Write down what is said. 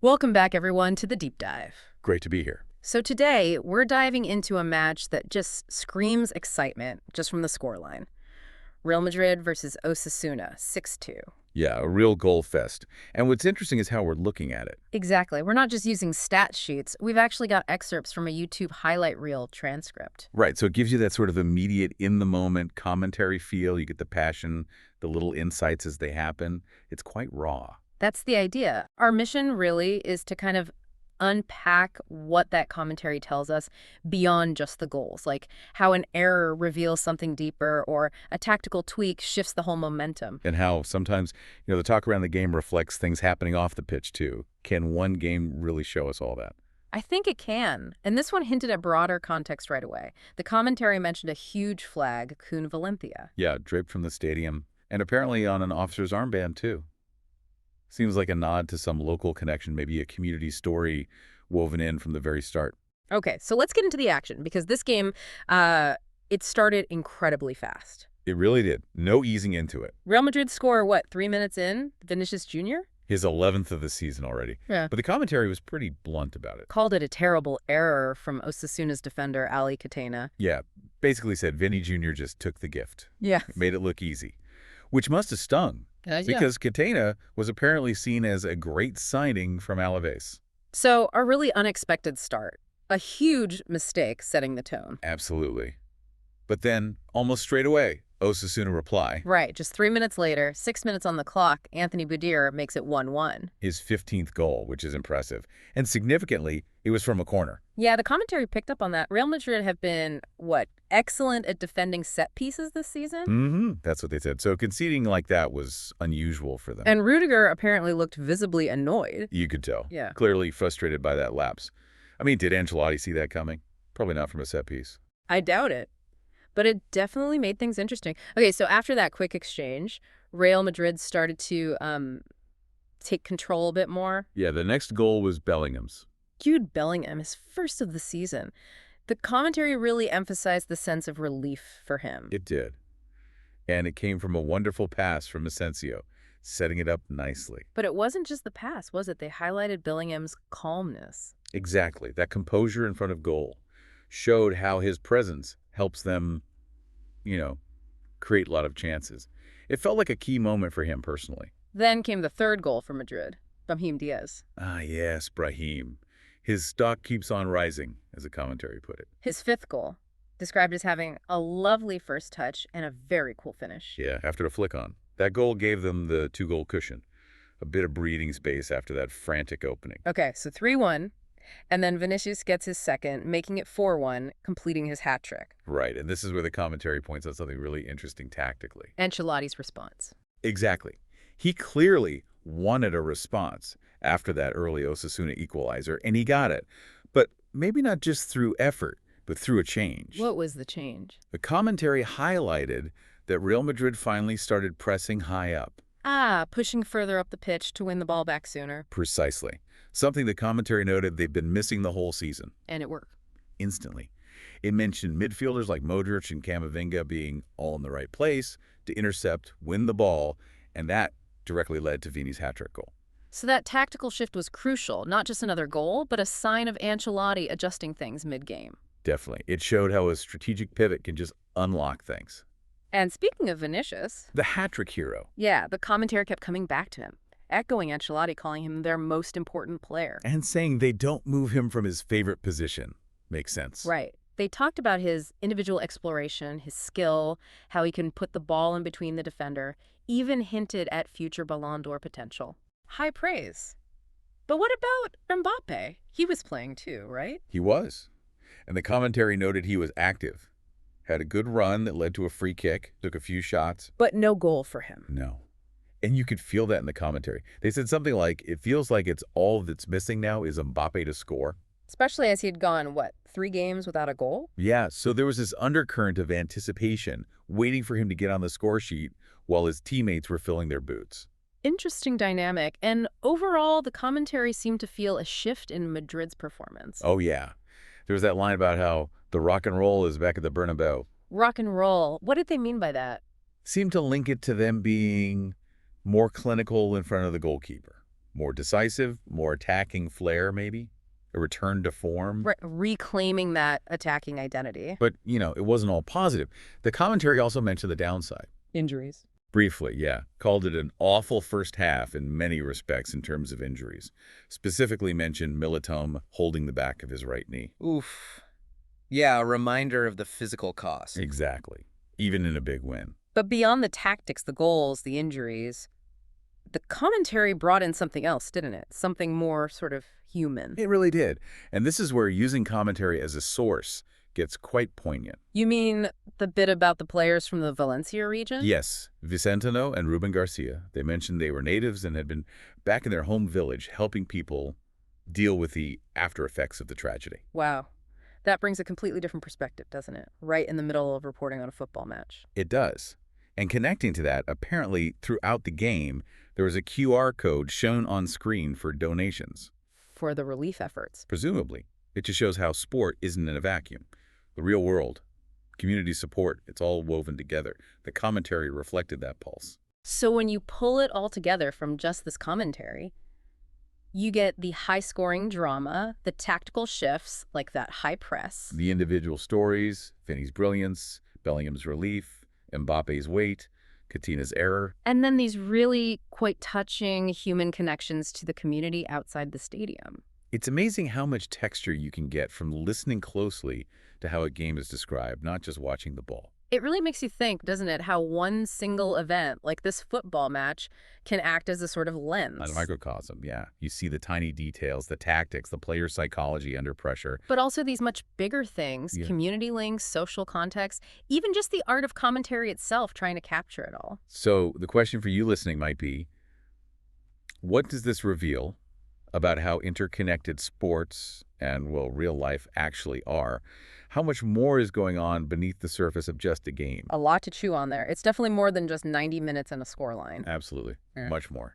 Welcome back, everyone, to the Deep Dive. Great to be here. So today, we're diving into a match that just screams excitement just from the scoreline. Real Madrid versus Osasuna, 6-2. Yeah, a real goal fest. And what's interesting is how we're looking at it. Exactly. We're not just using stat sheets. We've actually got excerpts from a YouTube highlight reel transcript. Right, so it gives you that sort of immediate, in-the-moment commentary feel. You get the passion, the little insights as they happen. It's quite raw. That's the idea. Our mission really is to kind of unpack what that commentary tells us beyond just the goals, like how an error reveals something deeper or a tactical tweak shifts the whole momentum. And how sometimes, the talk around the game reflects things happening off the pitch, too. Can one game really show us all that? I think it can. And this one hinted at broader context right away. The commentary mentioned a huge flag, Kun Valencia. Yeah, draped from the stadium. And apparently on an officer's armband, too. Seems like a nod to some local connection, maybe a community story woven in from the very start. Okay, so let's get into the action, because this game, it started incredibly fast. It really did. No easing into it. Real Madrid score, 3 minutes in? Vinicius Junior? His 11th of the season already. Yeah. But the commentary was pretty blunt about it. Called it a terrible error from Osasuna's defender, Ali Catena. Yeah, basically said Vinny Jr. just took the gift. Yeah. Made it look easy, which must have stung. Yeah. Because Catena was apparently seen as a great signing from Alaves. So, a really unexpected start. A huge mistake setting the tone. Absolutely. But then, almost straight away, Osasuna reply. Right, just 3 minutes later, 6 minutes on the clock, Anthony Budir makes it 1-1. His 15th goal, which is impressive. And significantly, it was from a corner. Yeah, the commentary picked up on that. Real Madrid have been, excellent at defending set pieces this season? Mm-hmm. That's what they said. So conceding like that was unusual for them. And Rudiger apparently looked visibly annoyed. You could tell. Yeah. Clearly frustrated by that lapse. I mean, did Ancelotti see that coming? Probably not from a set piece. I doubt it. But it definitely made things interesting. Okay, so after that quick exchange, Real Madrid started to take control a bit more. Yeah, the next goal was Bellingham's. Jude Bellingham, his first of the season. The commentary really emphasized the sense of relief for him. It did. And it came from a wonderful pass from Asensio, setting it up nicely. But it wasn't just the pass, was it? They highlighted Bellingham's calmness. Exactly. That composure in front of goal showed how his presence helps them, create a lot of chances. It felt like a key moment for him personally. Then came the third goal for Madrid, Brahim Diaz. Ah, yes, Brahim. His stock keeps on rising, as the commentary put it. His fifth goal, described as having a lovely first touch and a very cool finish. Yeah, after a flick on. That goal gave them the 2-goal cushion. A bit of breathing space after that frantic opening. Okay, so 3-1. And then Vinicius gets his second, making it 4-1, completing his hat trick. Right, and this is where the commentary points out something really interesting tactically. Ancelotti's response. Exactly. He clearly wanted a response after that early Osasuna equalizer, and he got it. But maybe not just through effort, but through a change. What was the change? The commentary highlighted that Real Madrid finally started pressing high up. Pushing further up the pitch to win the ball back sooner. Precisely. Something the commentary noted they've been missing the whole season. And it worked. Instantly. It mentioned midfielders like Modric and Camavinga being all in the right place to intercept, win the ball, and that directly led to Vini's hat-trick goal. So that tactical shift was crucial, not just another goal, but a sign of Ancelotti adjusting things mid-game. Definitely. It showed how a strategic pivot can just unlock things. And speaking of Vinicius... The hat-trick hero. Yeah, the commentary kept coming back to him, echoing Ancelotti, calling him their most important player. And saying they don't move him from his favorite position. Makes sense. Right. They talked about his individual exploration, his skill, how he can put the ball in between the defender, even hinted at future Ballon d'Or potential. High praise. But what about Mbappe? He was playing too, right? He was. And the commentary noted he was active. Had a good run that led to a free kick, took a few shots. But no goal for him. No. And you could feel that in the commentary. They said something like, it feels like it's all that's missing now is Mbappe to score. Especially as he'd gone, 3 games without a goal? Yeah, so there was this undercurrent of anticipation, waiting for him to get on the score sheet while his teammates were filling their boots. Interesting dynamic, and overall, the commentary seemed to feel a shift in Madrid's performance. Oh, yeah. There was that line about how the rock and roll is back at the Bernabeu. Rock and roll. What did they mean by that? Seemed to link it to them being more clinical in front of the goalkeeper. More decisive, more attacking flair, maybe? A return to form? Reclaiming that attacking identity. But, it wasn't all positive. The commentary also mentioned the downside. Injuries. Briefly, yeah. Called it an awful first half in many respects in terms of injuries. Specifically mentioned Militome holding the back of his right knee. Oof. Yeah, a reminder of the physical cost. Exactly. Even in a big win. But beyond the tactics, the goals, the injuries, the commentary brought in something else, didn't it? Something more sort of human. It really did. And this is where using commentary as a source gets quite poignant. You mean the bit about the players from the Valencia region? Yes, Vicentino and Ruben Garcia, they mentioned they were natives and had been back in their home village helping people deal with the after effects of the tragedy. Wow. That brings a completely different perspective, doesn't it? Right in the middle of reporting on a football match. It does. And connecting to that, apparently throughout the game, there was a QR code shown on screen for donations. For the relief efforts. Presumably. It just shows how sport isn't in a vacuum. The real world, community support, it's all woven together. The commentary reflected that pulse. So when you pull it all together from just this commentary, you get the high-scoring drama, the tactical shifts, like that high press. The individual stories, Finney's brilliance, Bellingham's relief, Mbappe's weight, Katina's error. And then these really quite touching human connections to the community outside the stadium. It's amazing how much texture you can get from listening closely to how a game is described, not just watching the ball. It really makes you think, doesn't it, how one single event, like this football match, can act as a sort of lens. A microcosm, yeah. You see the tiny details, the tactics, the player psychology under pressure. But also these much bigger things, community links, social context, even just the art of commentary itself trying to capture it all. So the question for you listening might be, what does this reveal about how interconnected sports and, well, real life actually are? How much more is going on beneath the surface of just a game? A lot to chew on there. It's definitely more than just 90 minutes and a scoreline. Absolutely. Yeah. Much more.